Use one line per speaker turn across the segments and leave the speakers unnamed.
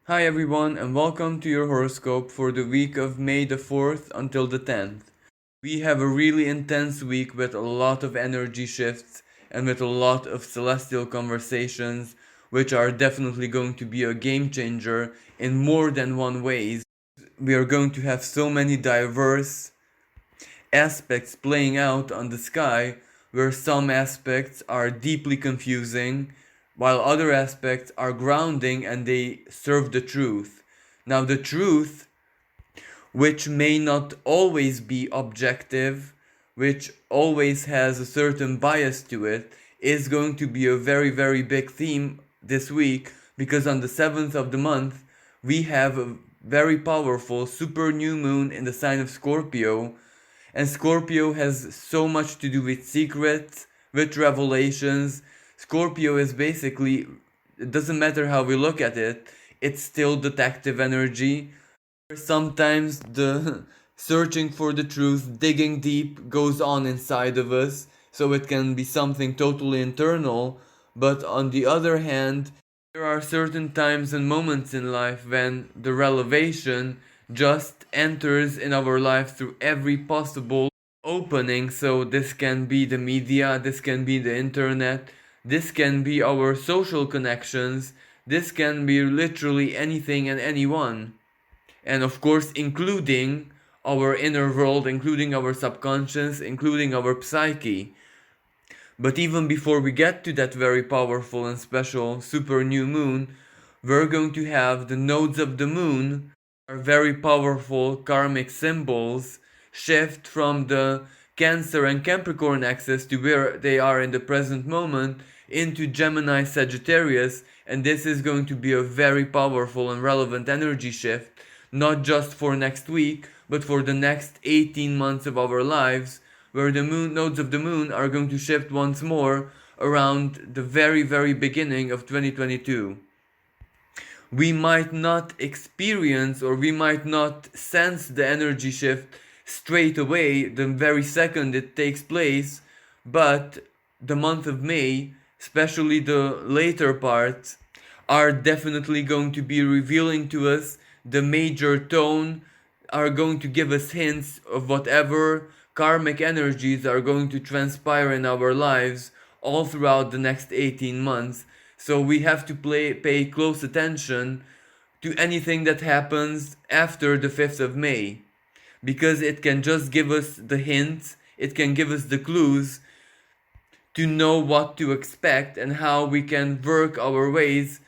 Hi everyone and welcome to your horoscope for the week of May the 4th until the 10th. We have a really intense week with a lot of energy shifts and with a lot of celestial conversations, which are definitely going to be a game changer in more than one ways. We are going to have so many diverse aspects playing out on the sky, where some aspects are deeply confusing, while other aspects are grounding and they serve the truth. Now, the truth, which may not always be objective, which always has a certain bias to it, is going to be a very, very big theme this week because on the 7th of the month, we have a very powerful super new moon in the sign of Scorpio, and Scorpio has so much to do with secrets, with revelations. Scorpio is basically, it doesn't matter how we look at it, it's still detective energy. Sometimes the searching for the truth, digging deep, goes on inside of us, so it can be something totally internal. But on the other hand, there are certain times and moments in life when the revelation just enters in our life through every possible opening. So this can be the media, this can be the internet, this can be our social connections, this can be literally anything and anyone, and of course including our inner world, including our subconscious, including our psyche. But even before we get to that very powerful and special super new moon, we're going to have the nodes of the moon, are very powerful karmic symbols, shift from the Cancer and Capricorn axis to where they are in the present moment into Gemini Sagittarius, and this is going to be a very powerful and relevant energy shift, not just for next week, but for the next 18 months of our lives, where the moon nodes of the moon are going to shift once more around the very, very beginning of 2022. We might not experience or we might not sense the energy shift straight away the very second it takes place, but the month of May, especially the later parts, are definitely going to be revealing to us the major tone, are going to give us hints of whatever karmic energies are going to transpire in our lives all throughout the next 18 months. So we have to pay close attention to anything that happens after the 5th of May, because it can just give us the hints, it can give us the clues to know what to expect and how we can work our ways,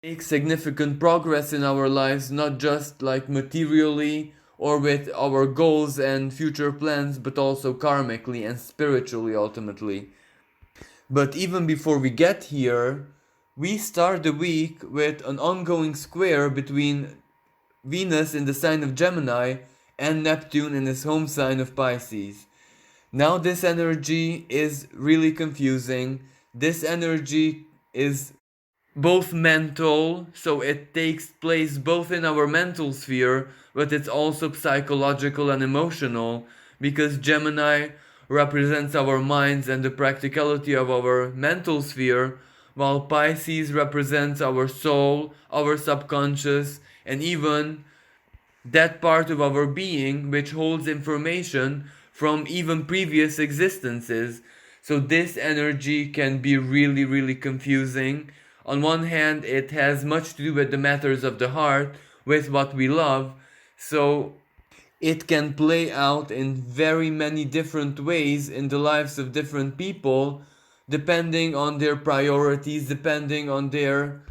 make significant progress in our lives, not just like materially or with our goals and future plans, but also karmically and spiritually ultimately. But even before we get here, we start the week with an ongoing square between Venus in the sign of Gemini and Neptune in his home sign of Pisces. Now, this energy is really confusing. This energy is both mental, so it takes place both in our mental sphere, but it's also psychological and emotional, because Gemini represents our minds and the practicality of our mental sphere, while Pisces represents our soul, our subconscious, and even that part of our being which holds information from even previous existences. So this energy can be really, really confusing. On one hand, it has much to do with the matters of the heart, with what we love. So it can play out in very many different ways in the lives of different people, depending on their priorities, depending on their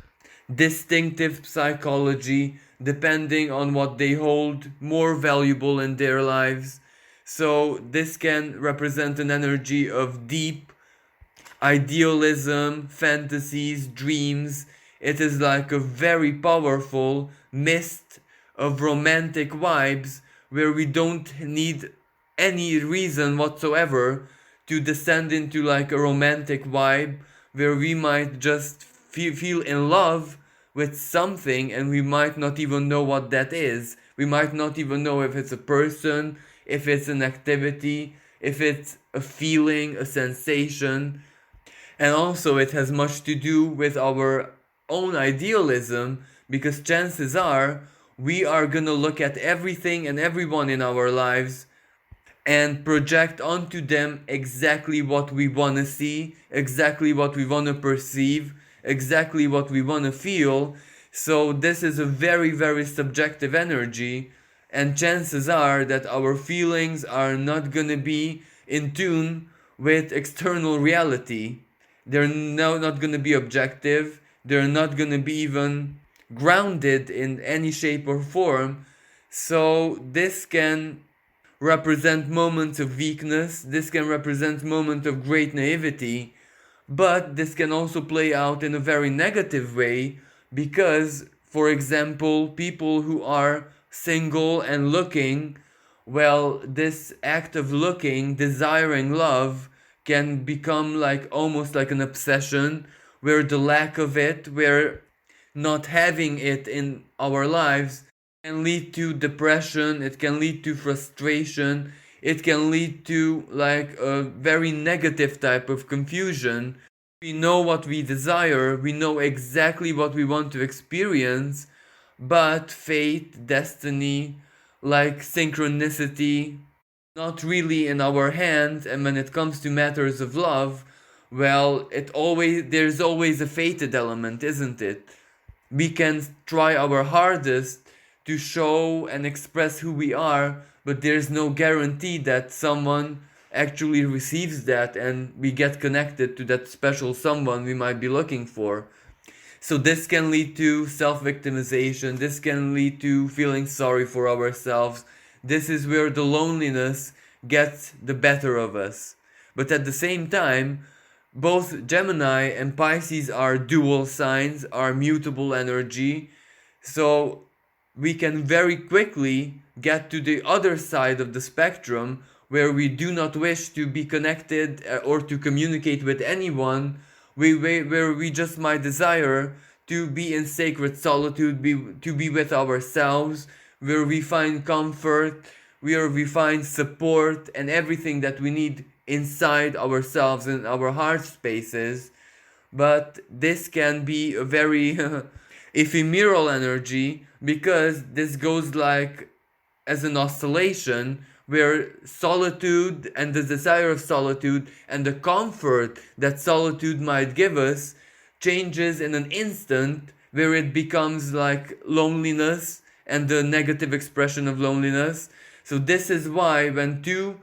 distinctive psychology, depending on what they hold more valuable in their lives. So, this can represent an energy of deep idealism, fantasies, dreams. It is like a very powerful mist of romantic vibes where we don't need any reason whatsoever to descend into like a romantic vibe where we might just feel in love with something and we might not even know what that is. We might not even know if it's a person, if it's an activity, if it's a feeling, a sensation. And also, it has much to do with our own idealism, because chances are we are gonna look at everything and everyone in our lives and project onto them exactly what we want to see, exactly what we want to perceive, exactly what we want to feel. So, this is a very, very subjective energy, and chances are that our feelings are not going to be in tune with external reality. They're not going to be objective, they're not going to be even grounded in any shape or form. So, this can represent moments of weakness, this can represent moments of great naivety, but this can also play out in a very negative way because, for example, people who are single and looking, well, this act of looking, desiring love, can become like almost like an obsession where the lack of it, where not having it in our lives can lead to depression, it can lead to frustration, it can lead to like a very negative type of confusion. We know what we desire, we know exactly what we want to experience, but fate, destiny, like synchronicity, not really in our hands. And when it comes to matters of love, well, there's always a fated element, isn't it? We can try our hardest to show and express who we are, but there's no guarantee that someone actually receives that and we get connected to that special someone we might be looking for. So this can lead to self-victimization, this can lead to feeling sorry for ourselves. This is where the loneliness gets the better of us. But at the same time, both Gemini and Pisces are dual signs, are mutable energy. So we can very quickly get to the other side of the spectrum where we do not wish to be connected or to communicate with anyone, where we just might desire to be in sacred solitude, to be with ourselves, where we find comfort, where we find support and everything that we need inside ourselves in our heart spaces. But this can be a very ephemeral energy because this goes like as an oscillation where solitude and the desire of solitude and the comfort that solitude might give us changes in an instant, where it becomes like loneliness and the negative expression of loneliness. So this is why when two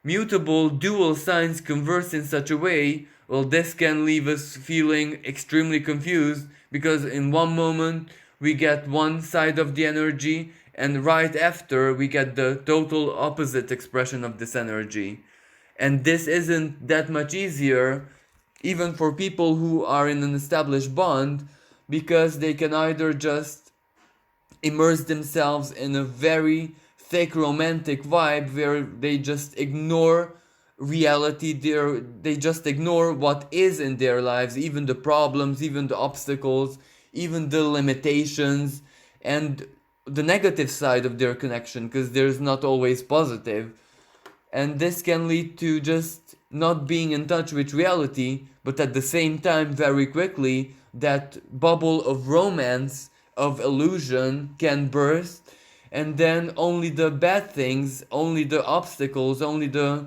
mutable dual signs converse in such a way, well, this can leave us feeling extremely confused because in one moment we get one side of the energy and right after we get the total opposite expression of this energy. And this isn't that much easier even for people who are in an established bond, because they can either just immerse themselves in a very thick romantic vibe where they just ignore reality, they just ignore what is in their lives, even the problems, even the obstacles, even the limitations and the negative side of their connection, because there's not always positive. And this can lead to just not being in touch with reality, but at the same time very quickly that bubble of romance, of illusion can burst, and then only the bad things, only the obstacles, only the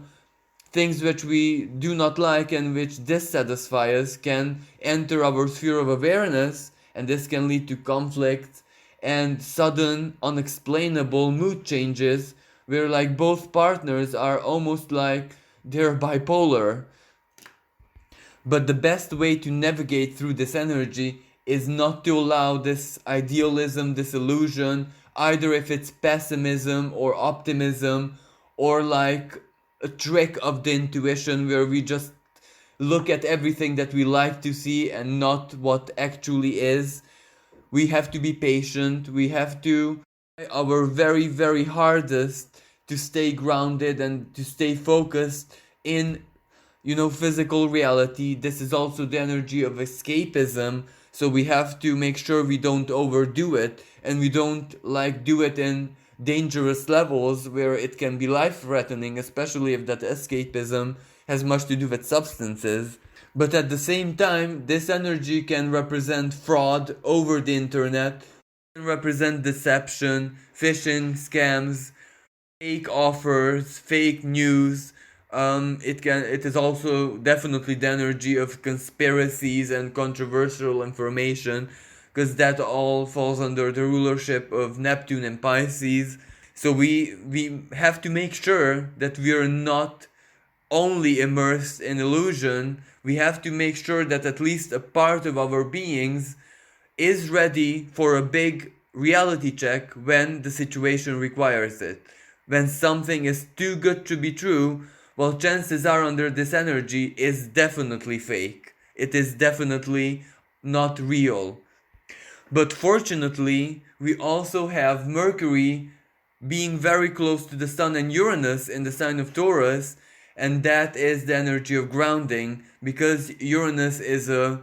things which we do not like and which dissatisfy us can enter our sphere of awareness, and this can lead to conflict and sudden unexplainable mood changes where like both partners are almost like they're bipolar. But the best way to navigate through this energy is not to allow this idealism, this illusion, either if it's pessimism or optimism or like a trick of the intuition where we just look at everything that we like to see and not what actually is. We have to be patient, we have to try our very, very hardest to stay grounded and to stay focused in physical reality. This is also the energy of escapism, so we have to make sure we don't overdo it and we don't like do it in dangerous levels where it can be life threatening, especially if that escapism has much to do with substances. But at the same time, this energy can represent fraud over the internet, represent deception, phishing, scams, fake offers, fake news. It is also definitely the energy of conspiracies and controversial information, because that all falls under the rulership of Neptune and Pisces. So we have to make sure that we are not only immersed in illusion. We have to make sure that at least a part of our beings is ready for a big reality check when the situation requires it. When something is too good to be true, well, chances are under this energy is definitely fake. It is definitely not real. But fortunately, we also have Mercury being very close to the Sun and Uranus in the sign of Taurus, and that is the energy of grounding, because Uranus is a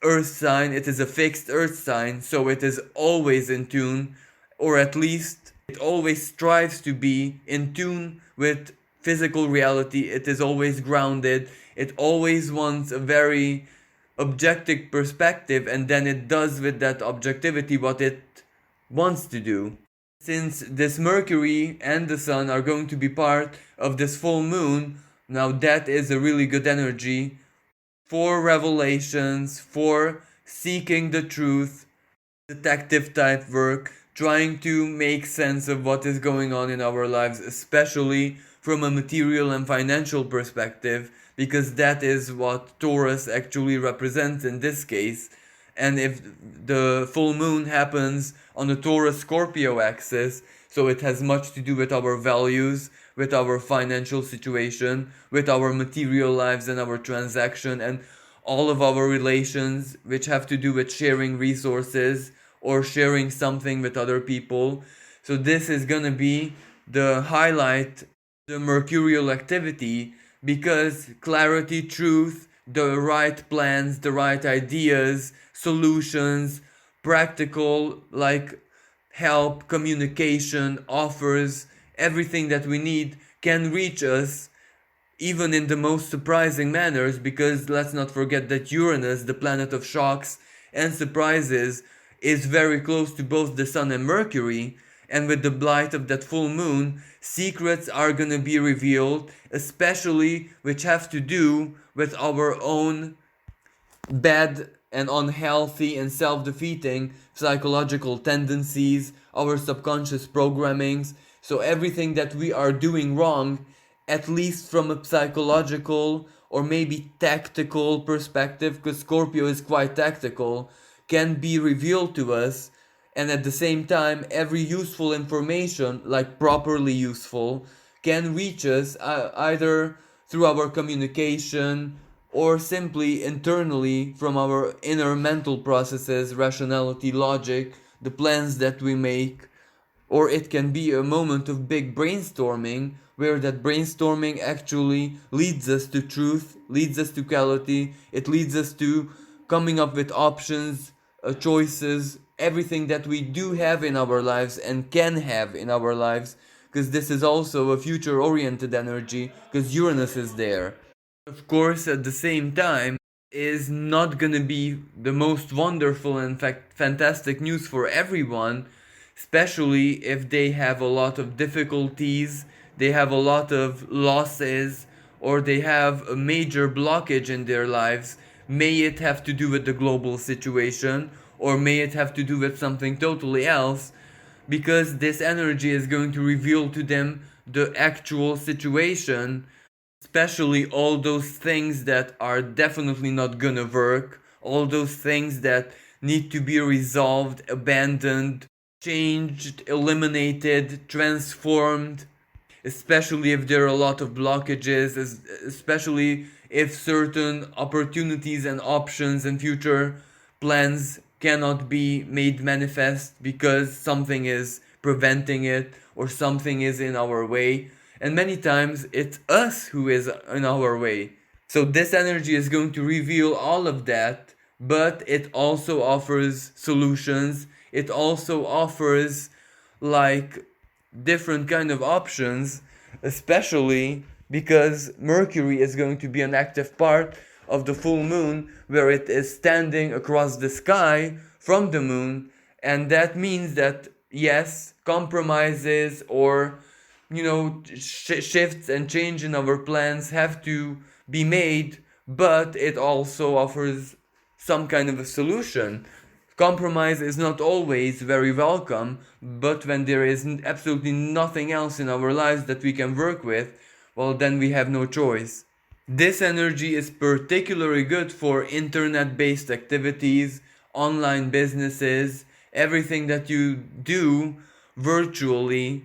earth sign, it is a fixed earth sign, so it is always in tune, or at least it always strives to be in tune with physical reality. It is always grounded, it always wants a very objective perspective, and then it does with that objectivity what it wants to do. Since this Mercury and the Sun are going to be part of this full moon, now that is a really good energy for revelations, for seeking the truth, detective type work, trying to make sense of what is going on in our lives, especially from a material and financial perspective, because that is what Taurus actually represents in this case. And if the full moon happens on the Taurus Scorpio axis, so it has much to do with our values, with our financial situation, with our material lives and our transaction, and all of our relations which have to do with sharing resources or sharing something with other people. So this is gonna be the highlight, the mercurial activity, because clarity, truth, the right plans, the right ideas, solutions, practical like help, communication, offers, everything that we need can reach us even in the most surprising manners, because let's not forget that Uranus, the planet of shocks and surprises, is very close to both the Sun and Mercury, and with the blight of that full moon, secrets are gonna be revealed, especially which have to do with our own bad and unhealthy and self-defeating psychological tendencies, our subconscious programmings. So everything that we are doing wrong, at least from a psychological or maybe tactical perspective, because Scorpio is quite tactical, can be revealed to us. And at the same time, every useful information, like properly useful, can reach us either through our communication or simply internally from our inner mental processes, rationality, logic, the plans that we make. Or it can be a moment of big brainstorming, where that brainstorming actually leads us to truth, leads us to clarity, it leads us to coming up with options, choices, everything that we do have in our lives and can have in our lives, because this is also a future oriented energy, because Uranus is there. Of course, at the same time, is not gonna be the most wonderful and fantastic news for everyone, especially if they have a lot of difficulties, they have a lot of losses, or they have a major blockage in their lives. May it have to do with the global situation, or may it have to do with something totally else, because this energy is going to reveal to them the actual situation, especially all those things that are definitely not gonna work, all those things that need to be resolved, abandoned, changed, eliminated, transformed, especially if there are a lot of blockages, especially if certain opportunities and options and future plans cannot be made manifest because something is preventing it or something is in our way. And many times it's us who is in our way. So this energy is going to reveal all of that, but it also offers solutions. It also offers like different kind of options, especially because Mercury is going to be an active part of the full moon, where it is standing across the sky from the moon, And that means that, yes, compromises or, shifts and change in our plans have to be made, but it also offers some kind of a solution. Compromise is not always very welcome, but when there is absolutely nothing else in our lives that we can work with, well, then we have no choice. This energy is particularly good for internet based activities, online businesses, everything that you do virtually,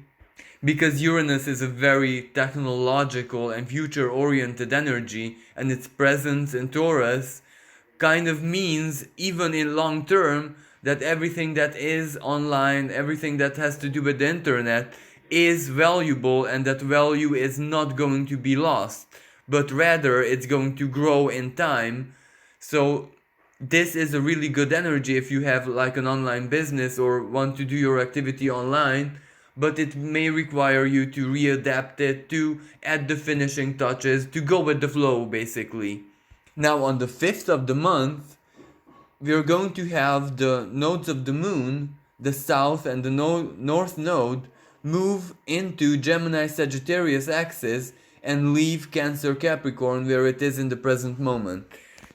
because Uranus is a very technological and future oriented energy, and its presence in Taurus kind of means, even in long term, that everything that is online, everything that has to do with the internet, is valuable, and that value is not going to be lost, but rather it's going to grow in time. So this is a really good energy if you have like an online business or want to do your activity online, but it may require you to readapt it, to add the finishing touches, to go with the flow basically. Now on the 5th of the month, we are going to have the nodes of the moon, the south and the north node, move into Gemini Sagittarius axis and leave Cancer Capricorn where it is in the present moment.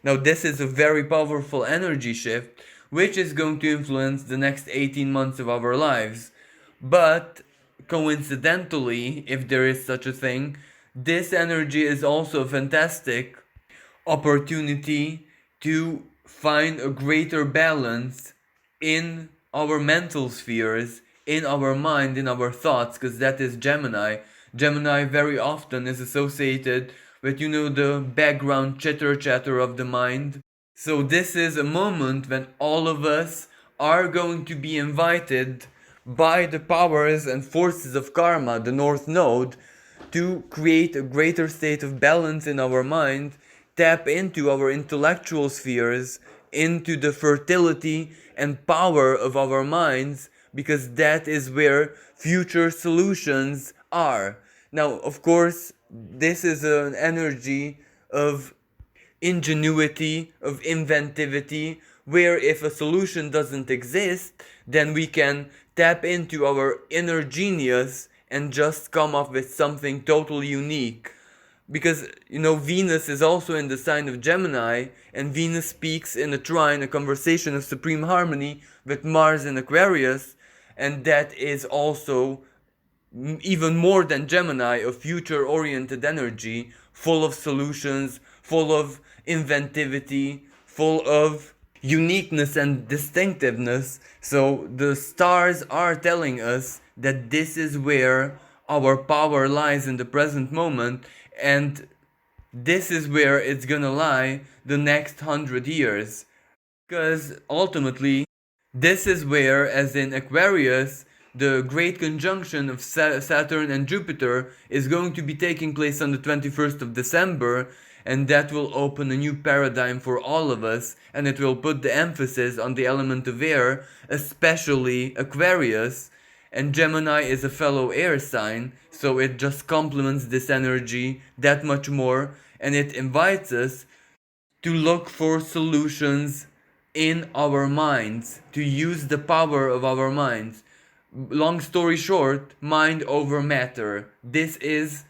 Now this is a very powerful energy shift which is going to influence the next 18 months of our lives. But coincidentally, if there is such a thing, this energy is also a fantastic opportunity to find a greater balance in our mental spheres, in our mind, in our thoughts, because that is Gemini. Gemini very often is associated with, the background chitter chatter of the mind. So this is a moment when all of us are going to be invited by the powers and forces of karma, the North Node, to create a greater state of balance in our mind, tap into our intellectual spheres, into the fertility and power of our minds, because that is where future solutions are. Now, of course, this is an energy of ingenuity, of inventivity, where if a solution doesn't exist, then we can tap into our inner genius and just come up with something totally unique. Because, Venus is also in the sign of Gemini, and Venus speaks in a trine, a conversation of supreme harmony with Mars in Aquarius, and that is also even more than Gemini, a future oriented energy, full of solutions, full of inventivity, full of uniqueness and distinctiveness. So the stars are telling us that this is where our power lies in the present moment, and this is where it's gonna lie the next 100 years. Because ultimately, this is where, as in Aquarius, the great conjunction of Saturn and Jupiter is going to be taking place on the 21st of December, and that will open a new paradigm for all of us, and it will put the emphasis on the element of air, especially Aquarius. And Gemini is a fellow air sign, so it just complements this energy that much more, and it invites us to look for solutions in our minds, to use the power of our minds. Long story short, mind over matter. This is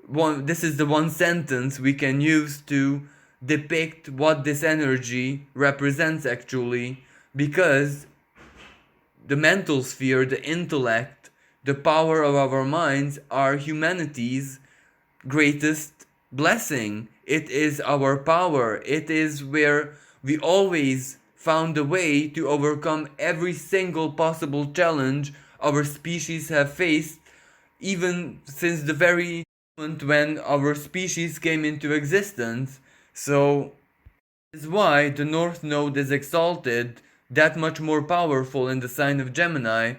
the one sentence we can use to depict what this energy represents actually, because the mental sphere, the intellect, the power of our minds are humanity's greatest blessing. It is our power. It is where we always found a way to overcome every single possible challenge our species have faced, even since the very moment when our species came into existence. So this is why the North Node is exalted, that much more powerful in the sign of Gemini,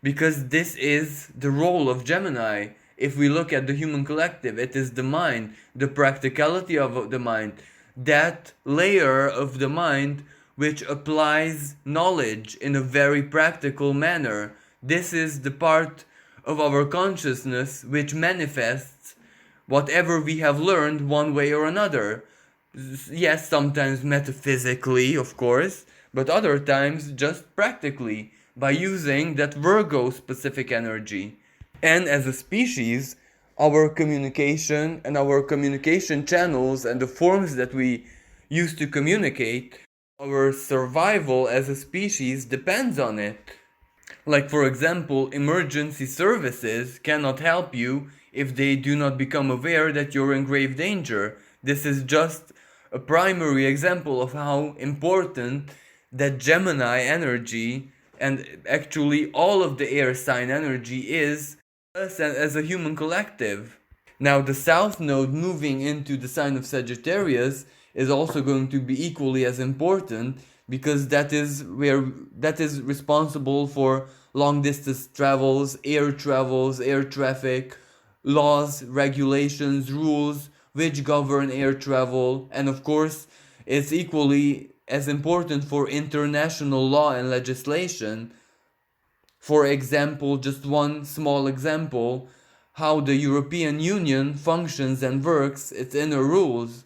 because this is the role of Gemini. If we look at the human collective, it is the mind, the practicality of the mind, that layer of the mind which applies knowledge in a very practical manner. This is the part of our consciousness which manifests whatever we have learned one way or another. Yes, sometimes metaphysically, of course, but other times just practically. by using that Virgo specific energy. And as a species, our communication and our communication channels and the forms that we use to communicate, our survival as a species depends on it. Like, for example, emergency services cannot help you if they do not become aware that you're in grave danger. This is just a primary example of how important that Gemini energy and actually all of the air sign energy is us as a human collective. Now, the South Node moving into the sign of Sagittarius is also going to be equally as important because that is responsible for long distance travels, air traffic, laws, regulations, rules which govern air travel, and of course, it's equally as important for international law and legislation. For example, just one small example, how the European Union functions and works, its inner rules.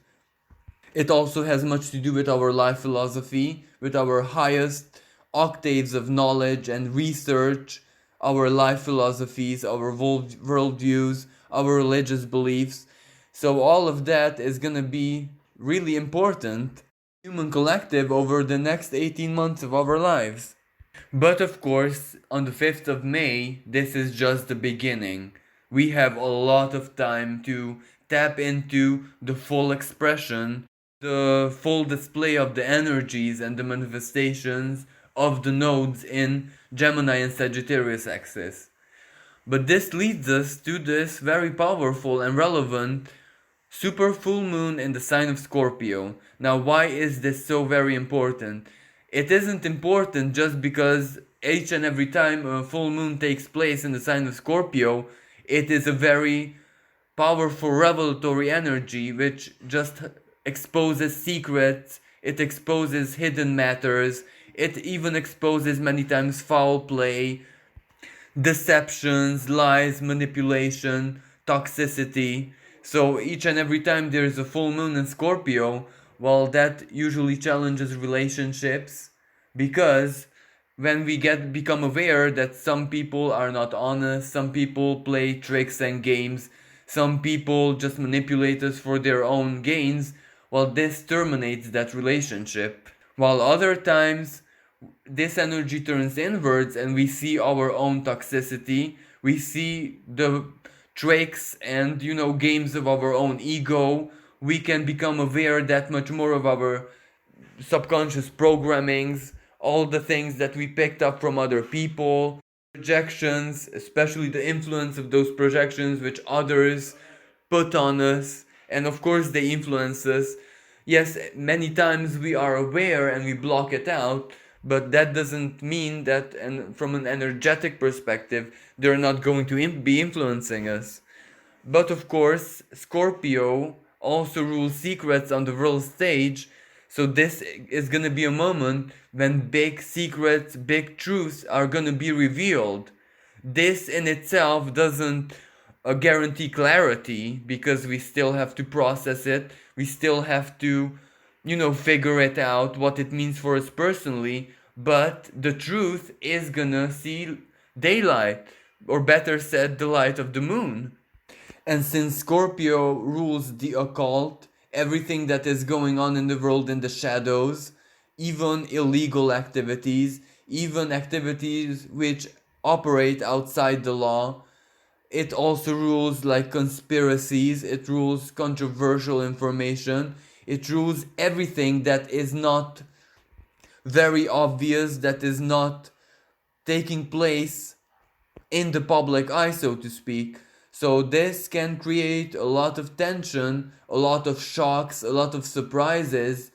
It also has much to do with our life philosophy, with our highest octaves of knowledge and research, our life philosophies, our worldviews, our religious beliefs. So all of that is going to be really important human collective over the next 18 months of our lives. But of course, on the 5th of May, this is just the beginning. We have a lot of time to tap into the full expression, the full display of the energies and the manifestations of the nodes in Gemini and Sagittarius axis. But this leads us to this very powerful and relevant super full moon in the sign of Scorpio. Now, why is this so very important? It isn't important just because each and every time a full moon takes place in the sign of Scorpio, it is a very powerful revelatory energy which just exposes secrets, it exposes hidden matters, it even exposes many times foul play, deceptions, lies, manipulation, toxicity. So each and every time there is a full moon in Scorpio, well, that usually challenges relationships because when we become aware that some people are not honest, some people play tricks and games, some people just manipulate us for their own gains, well, this terminates that relationship. While other times this energy turns inwards and we see our own toxicity, we see the tricks and games of our own ego, we can become aware that much more of our subconscious programmings, all the things that we picked up from other people, projections, especially the influence of those projections which others put on us, and of course they influence us. Yes, many times we are aware and we block it out, but that doesn't mean that, and from an energetic perspective, they're not going to be influencing us. But of course, Scorpio also rules secrets on the world stage, so this is gonna be a moment when big secrets, big truths are gonna be revealed. This in itself doesn't guarantee clarity because we still have to process it, we still have to, figure it out what it means for us personally, but the truth is gonna see daylight, or better said, the light of the moon. And since Scorpio rules the occult, everything that is going on in the world in the shadows, even illegal activities, even activities which operate outside the law, it also rules like conspiracies, it rules controversial information, it rules everything that is not very obvious, that is not taking place in the public eye, so to speak. So this can create a lot of tension, a lot of shocks, a lot of surprises.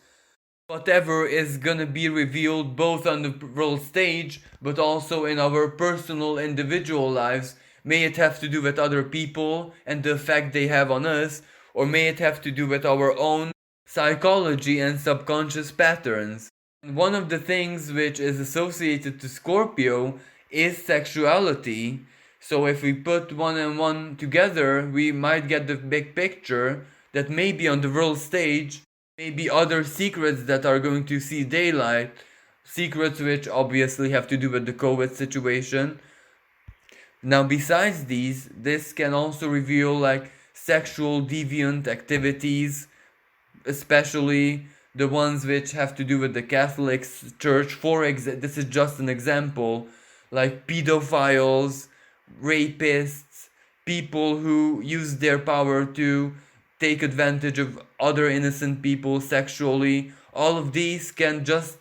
Whatever is gonna be revealed both on the world stage, but also in our personal individual lives. May it have to do with other people and the effect they have on us, or may it have to do with our own psychology and subconscious patterns. And one of the things which is associated to Scorpio is sexuality. So if we put one and one together, we might get the big picture that maybe on the world stage, maybe other secrets that are going to see daylight, secrets which obviously have to do with the COVID situation. Now, besides these, this can also reveal like sexual deviant activities, especially the ones which have to do with the Catholic Church. This is just an example, like pedophiles, rapists, people who use their power to take advantage of other innocent people sexually. All of these can just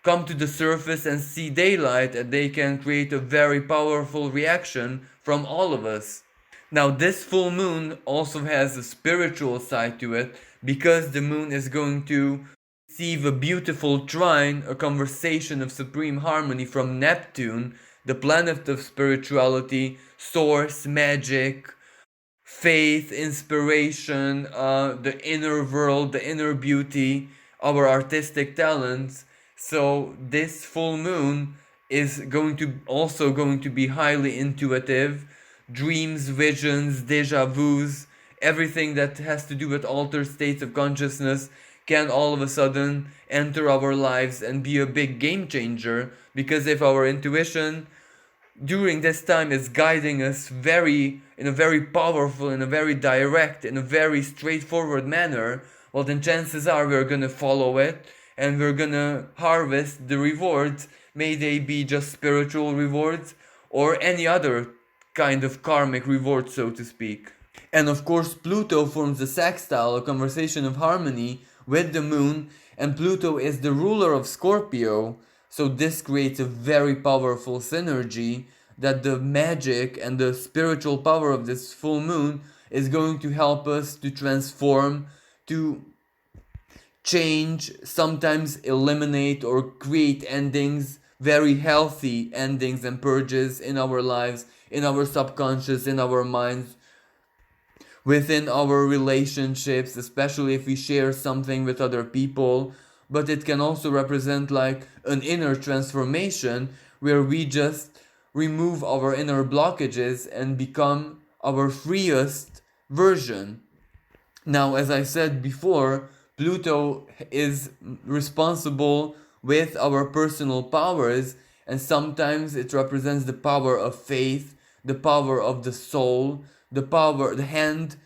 come to the surface and see daylight, and they can create a very powerful reaction from all of us. Now, this full moon also has a spiritual side to it because the moon is going to receive a beautiful trine, a conversation of supreme harmony from Neptune, the planet of spirituality, source, magic, faith, inspiration, the inner world, the inner beauty, our artistic talents. So this full moon is going to be highly intuitive, dreams, visions, deja vus, everything that has to do with altered states of consciousness can all of a sudden enter our lives and be a big game changer, because if our intuition during this time is guiding us in a very powerful, in a very direct, in a very straightforward manner, well then chances are we're gonna follow it and we're gonna harvest the rewards, may they be just spiritual rewards or any other kind of karmic reward, so to speak. And of course, Pluto forms a sextile, a conversation of harmony with the moon, and Pluto is the ruler of Scorpio, so this creates a very powerful synergy that the magic and the spiritual power of this full moon is going to help us to transform, to change, sometimes eliminate or create endings, very healthy endings and purges in our lives, in our subconscious, in our minds, within our relationships, especially if we share something with other people. But it can also represent like an inner transformation where we just remove our inner blockages and become our freest version. Now, as I said before, Pluto is responsible with our personal powers, and sometimes it represents the power of faith, the power of the soul, the hand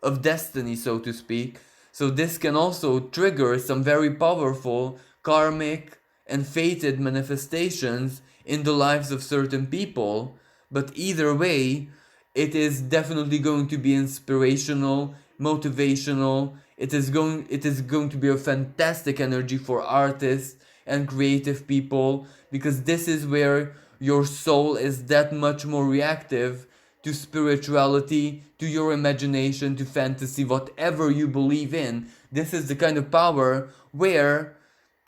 of destiny, so to speak. So this can also trigger some very powerful karmic and fated manifestations in the lives of certain people. But either way, it is definitely going to be inspirational, motivational. It is going to be a fantastic energy for artists and creative people, because this is where your soul is that much more reactive to spirituality, to your imagination, to fantasy, whatever you believe in. This is the kind of power where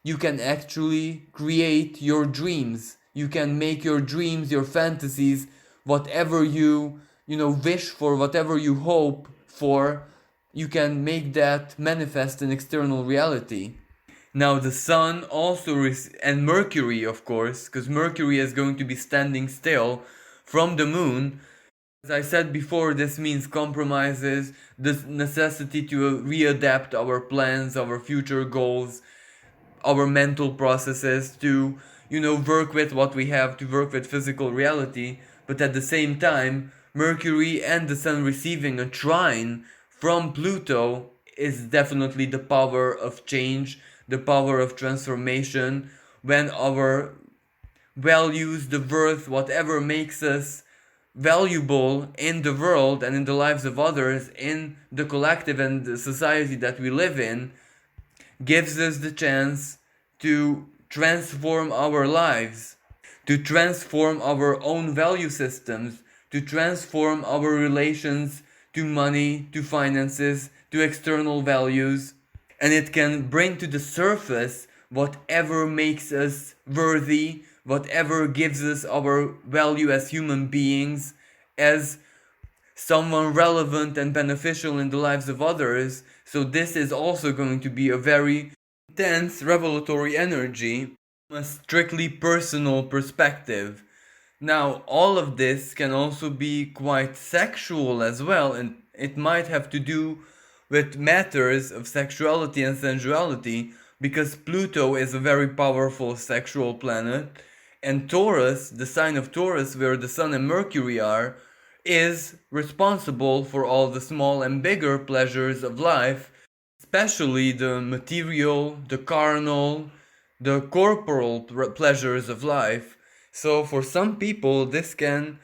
you can actually create your dreams. You can make your dreams, your fantasies, whatever you wish for, whatever you hope for, you can make that manifest in external reality. Now the sun also and Mercury, of course, because Mercury is going to be standing still from the moon. As I said before, this means compromises, the necessity to readapt our plans, our future goals, our mental processes to, work with what we have, to work with physical reality. But at the same time, Mercury and the Sun receiving a trine from Pluto is definitely the power of change, the power of transformation, when our values, the worth, whatever makes us valuable in the world and in the lives of others, in the collective and the society that we live in, gives us the chance to transform our lives, to transform our own value systems, to transform our relations to money, to finances, to external values. And it can bring to the surface whatever makes us worthy, whatever gives us our value as human beings, as someone relevant and beneficial in the lives of others. So this is also going to be a very intense revelatory energy from a strictly personal perspective. Now, all of this can also be quite sexual as well, and it might have to do with matters of sexuality and sensuality, because Pluto is a very powerful sexual planet, and Taurus, the sign of Taurus where the Sun and Mercury are, is responsible for all the small and bigger pleasures of life, especially the material, the carnal, the corporal pleasures of life. So for some people, this can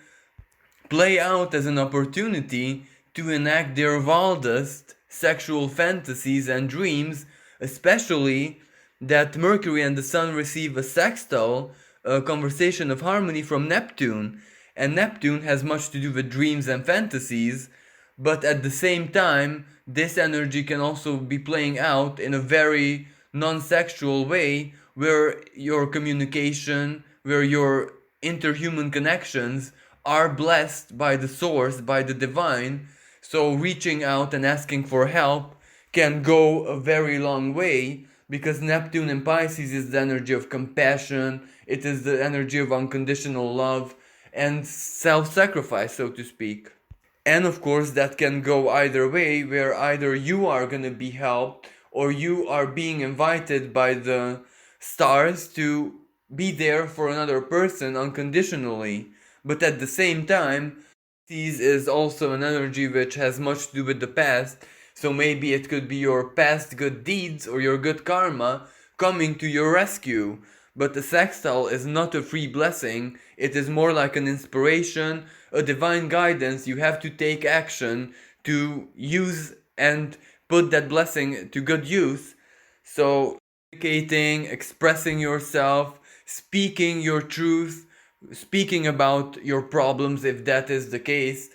play out as an opportunity to enact their wildest sexual fantasies and dreams, especially that Mercury and the Sun receive a sextile, a conversation of harmony from Neptune. And Neptune has much to do with dreams and fantasies, but at the same time, this energy can also be playing out in a very non sexual way where your communication, where your interhuman connections are blessed by the source, by the divine. So reaching out and asking for help can go a very long way because Neptune in Pisces is the energy of compassion, it is the energy of unconditional love and self sacrifice, so to speak. And of course, that can go either way, where either you are going to be helped or you are being invited by the stars to be there for another person unconditionally. But at the same time, Pisces is also an energy which has much to do with the past. So maybe it could be your past good deeds or your good karma coming to your rescue. But the sextile is not a free blessing, it is more like an inspiration, a divine guidance. You have to take action to use and put that blessing to good use. So, communicating, expressing yourself, speaking your truth, speaking about your problems if that is the case,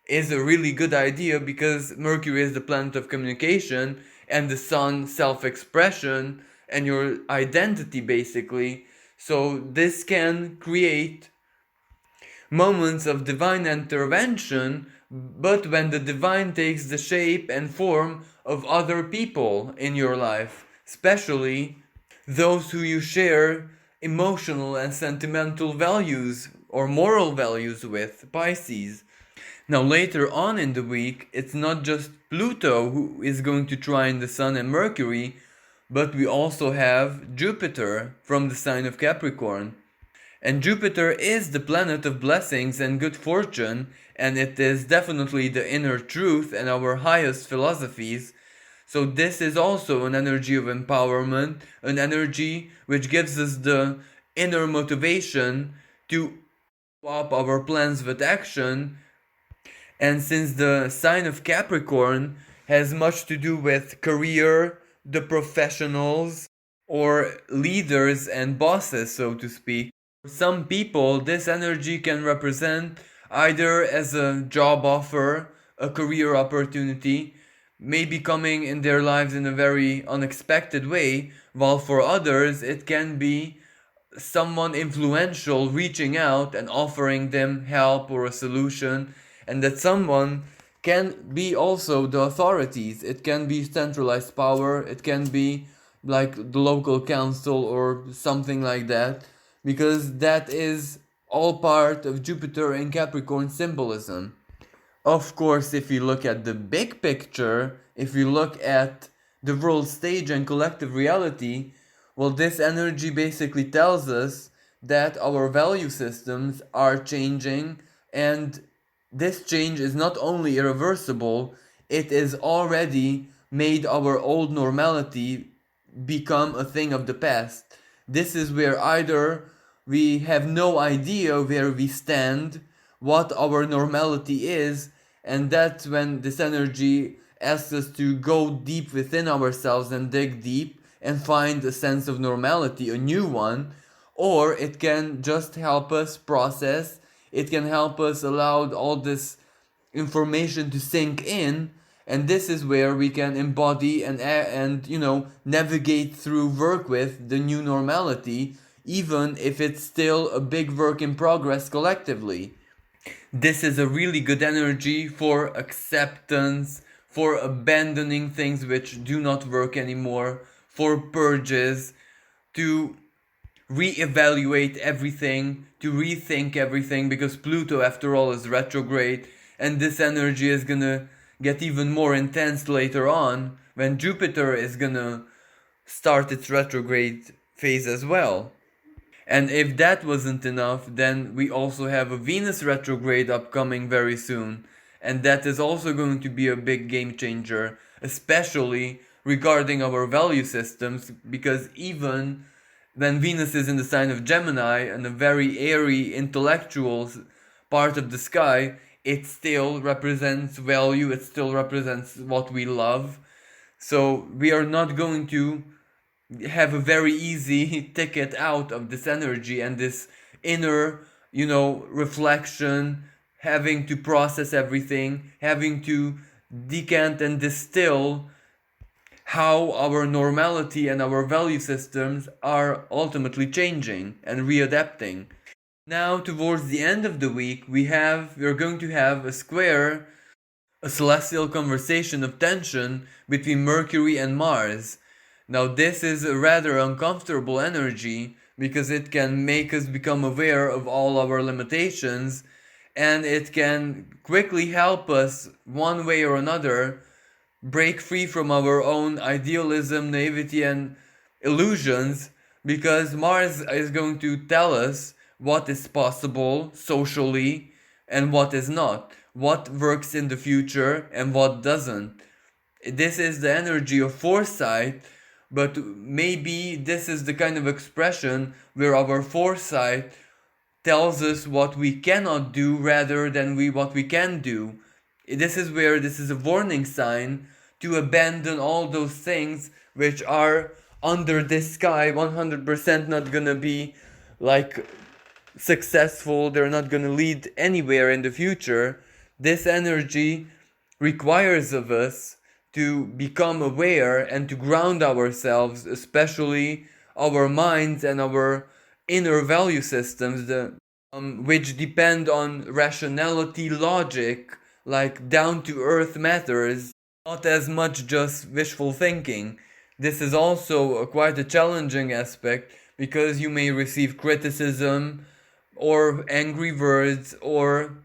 is a really good idea because Mercury is the planet of communication and the Sun self-expression and your identity basically. So this can create moments of divine intervention, but when the divine takes the shape and form of other people in your life, especially those who you share emotional and sentimental values or moral values with, Pisces. Now, later on in the week, it's not just Pluto who is going to trine the Sun and Mercury, but we also have Jupiter from the sign of Capricorn. And Jupiter is the planet of blessings and good fortune, and it is definitely the inner truth and our highest philosophies. So, this is also an energy of empowerment, an energy which gives us the inner motivation to follow up our plans with action. And since the sign of Capricorn has much to do with career, the professionals, or leaders and bosses, so to speak, for some people, this energy can represent either as a job offer, a career opportunity, maybe coming in their lives in a very unexpected way, while for others, it can be someone influential reaching out and offering them help or a solution, and that someone can be also the authorities. It can be centralized power, it can be like the local council or something like that, because that is all part of Jupiter and Capricorn symbolism. Of course, if you look at the big picture, if you look at the world stage and collective reality, well, this energy basically tells us that our value systems are changing, and this change is not only irreversible, it is already made our old normality become a thing of the past. This is where either we have no idea where we stand, what our normality is, and that's when this energy asks us to go deep within ourselves and dig deep and find a sense of normality, a new one, or it can just help us process, it can help us allow all this information to sink in, and this is where we can embody and navigate through, work with the new normality, even if it's still a big work in progress collectively. This is a really good energy for acceptance, for abandoning things which do not work anymore, for purges, to reevaluate everything, to rethink everything, because Pluto, after all, is retrograde, and this energy is gonna get even more intense later on when Jupiter is gonna start its retrograde phase as well. And if that wasn't enough, then we also have a Venus retrograde upcoming very soon. And that is also going to be a big game changer, especially regarding our value systems, because even when Venus is in the sign of Gemini and a very airy intellectual part of the sky, it still represents value, it still represents what we love. So we are not going to have a very easy ticket out of this energy and this inner, reflection, having to process everything, having to decant and distill how our normality and our value systems are ultimately changing and readapting. Now, towards the end of the week, we're going to have a celestial conversation of tension between Mercury and Mars. Now, this is a rather uncomfortable energy because it can make us become aware of all our limitations, and it can quickly help us, one way or another, break free from our own idealism, naivety, and illusions, because Mars is going to tell us what is possible socially and what is not, what works in the future and what doesn't. This is the energy of foresight, but maybe this is the kind of expression where our foresight tells us what we cannot do rather than what we can do. This is where this is a warning sign to abandon all those things which are under this sky 100% not gonna be like successful, they're not gonna lead anywhere in the future. This energy requires of us to become aware and to ground ourselves, especially our minds and our inner value systems, which depend on rationality, logic, like down to earth matters, not as much just wishful thinking. This is also quite a challenging aspect because you may receive criticism or angry words or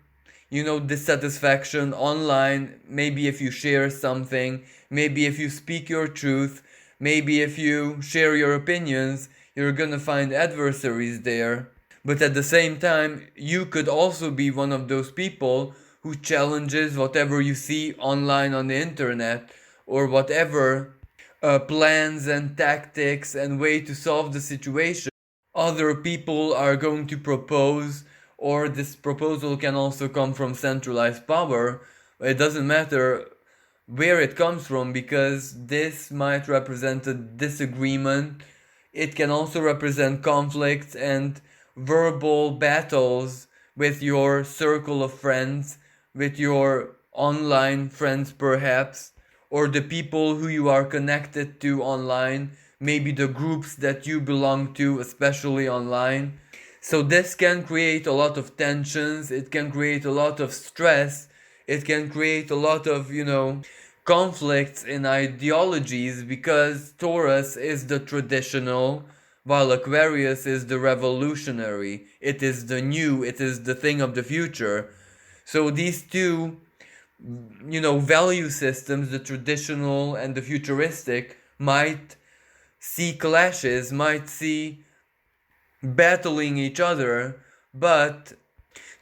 dissatisfaction online. Maybe if you share something, maybe if you speak your truth, maybe if you share your opinions, you're gonna find adversaries there. But at the same time, you could also be one of those people who challenges whatever you see online on the internet, or whatever plans and tactics and way to solve the situation other people are going to propose, or this proposal can also come from centralized power. It doesn't matter where it comes from because this might represent a disagreement. It can also represent conflicts and verbal battles with your circle of friends, with your online friends perhaps, or the people who you are connected to online, maybe the groups that you belong to, especially online. So this can create a lot of tensions, it can create a lot of stress, it can create a lot of, conflicts in ideologies because Taurus is the traditional while Aquarius is the revolutionary. It is the new, it is the thing of the future. So these two, value systems, the traditional and the futuristic, might see clashes, might see battling each other, but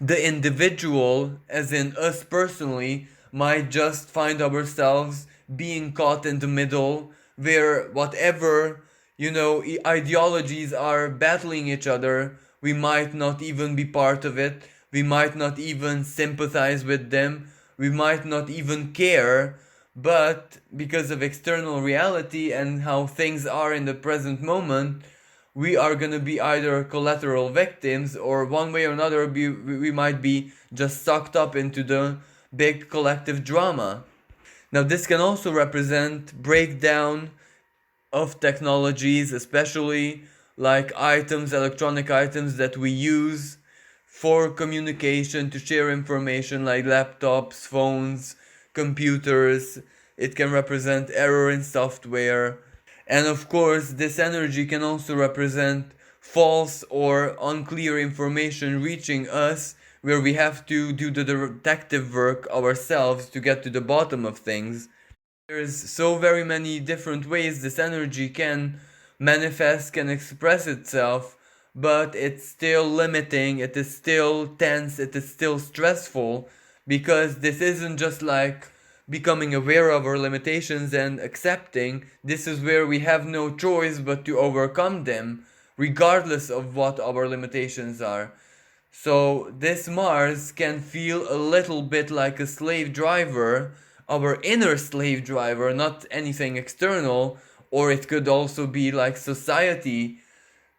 the individual, as in us personally, might just find ourselves being caught in the middle where whatever, ideologies are battling each other, we might not even be part of it, we might not even sympathize with them, we might not even care, but because of external reality and how things are in the present moment, we are going to be either collateral victims or one way or another we might be just sucked up into the big collective drama. Now this can also represent breakdown of technologies, especially like electronic items that we use for communication, to share information, like laptops, phones, computers. It can represent error in software. And of course, this energy can also represent false or unclear information reaching us, where we have to do the detective work ourselves to get to the bottom of things. There's so very many different ways this energy can manifest, can express itself, but it's still limiting, it is still tense, it is still stressful, because this isn't just like becoming aware of our limitations and accepting. This is where we have no choice but to overcome them, regardless of what our limitations are. So this Mars can feel a little bit like a slave driver, our inner slave driver, not anything external, or it could also be like society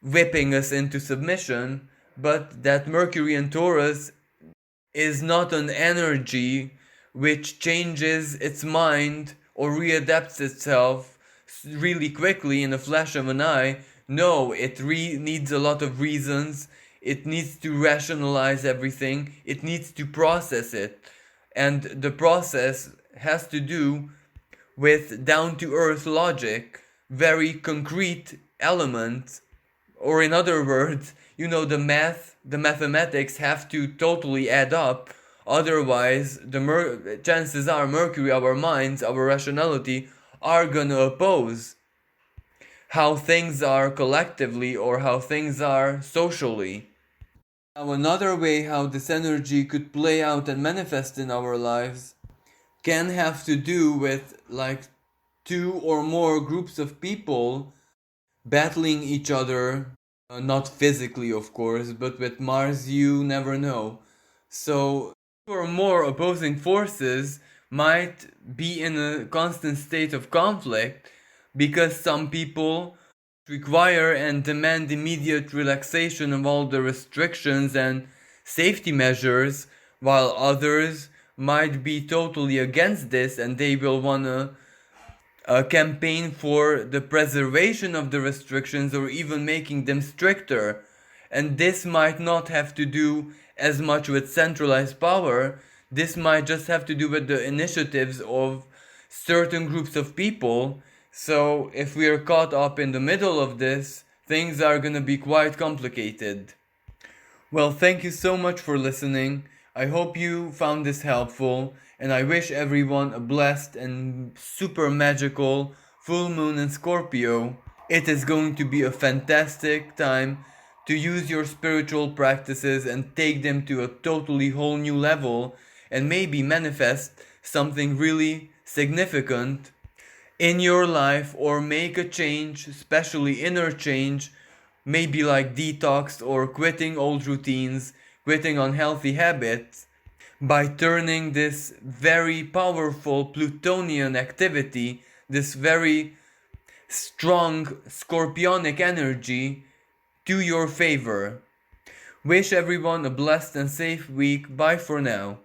whipping us into submission. But that Mercury in Taurus is not an energy which changes its mind or readapts itself really quickly in a flash of an eye. No, it needs a lot of reasons. It needs to rationalize everything. It needs to process it. And the process has to do with down to earth logic, very concrete elements, or in other words, the mathematics have to totally add up. Otherwise, chances are Mercury, our minds, our rationality, are gonna oppose how things are collectively or how things are socially. Now, another way how this energy could play out and manifest in our lives can have to do with like two or more groups of people battling each other, not physically, of course, but with Mars, you never know. So, two or more opposing forces might be in a constant state of conflict because some people require and demand immediate relaxation of all the restrictions and safety measures, while others might be totally against this and they will want to a campaign for the preservation of the restrictions or even making them stricter. And this might not have to do as much with centralized power, this might just have to do with the initiatives of certain groups of people. So if we are caught up in the middle of this, things are gonna be quite complicated. Well, thank you so much for listening. I hope you found this helpful, and I wish everyone a blessed and super magical full moon in Scorpio. It is going to be a fantastic time to use your spiritual practices and take them to a totally whole new level and maybe manifest something really significant in your life or make a change, especially inner change, maybe like detox or quitting old routines, quitting unhealthy habits, by turning this very powerful Plutonian activity, this very strong scorpionic energy, to your favor. Wish everyone a blessed and safe week. Bye for now.